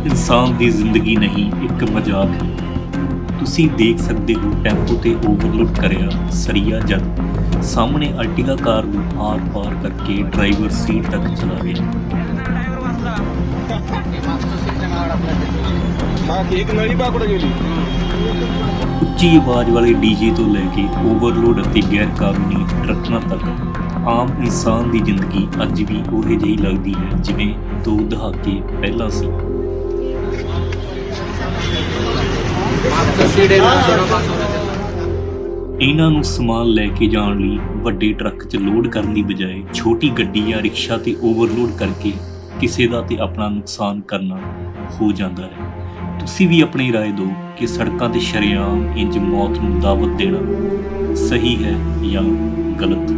ਇਨਸਾਨ ਦੀ ਜ਼ਿੰਦਗੀ ਨਹੀਂ ਇੱਕ ਮਜ਼ਾਕ ਹੈ। ਤੁਸੀਂ ਦੇਖ ਸਕਦੇ ਹੋ ਟੈਂਪੋ ਤੇ ਓਵਰਲੋਡ ਕਰਿਆ ਸਰੀਆ ਜਦ ਸਾਹਮਣੇ ਅਰਟਿਗਾ ਕਾਰ ਨੂੰ ਆਰ-ਪਾਰ ਕਰਕੇ ਡਰਾਈਵਰ ਸੀਟ ਤੱਕ ਚਲਾ ਗਿਆ। ਉੱਚੀ ਆਵਾਜ਼ ਵਾਲੇ ਡੀਜੇ ਤੋਂ ਲੈ ਕੇ ਓਵਰਲੋਡ ਅਤੇ ਗੈਰ ਕਾਨੂੰਨੀ ਟਰੱਕਾਂ ਤੱਕ ਆਮ ਇਨਸਾਨ ਦੀ ਜ਼ਿੰਦਗੀ ਅੱਜ ਵੀ ਉਹੇ ਜਿਹੀ ਲੱਗਦੀ ਹੈ ਜਿਵੇਂ 2 ਦਹਾਕੇ ਪਹਿਲਾਂ ਸੀ। ਇਹਨਾਂ ਨੂੰ ਸਮਾਨ ਲੈ ਕੇ ਜਾਣ ਲਈ ਵੱਡੇ ਟਰੱਕ 'ਚ ਲੋਡ ਕਰਨ ਦੀ ਬਜਾਏ ਛੋਟੀ ਗੱਡੀ ਜਾਂ ਰਿਕਸ਼ਾ ਤੇ ਓਵਰਲੋਡ ਕਰਕੇ ਕਿਸੇ ਦਾ ਤੇ ਆਪਣਾ ਨੁਕਸਾਨ ਕਰਨਾ ਹੋ ਜਾਂਦਾ ਹੈ। ਤੁਸੀਂ ਵੀ ਆਪਣੀ ਰਾਏ ਦਿਓ ਕਿ ਸੜਕਾਂ ਤੇ ਸ਼ਰੇਆਮ ਇੰਜ ਮੌਤ ਨੂੰ ਦਾਵਤ ਦੇਣਾ ਸਹੀ ਹੈ ਜਾਂ ਗਲਤ।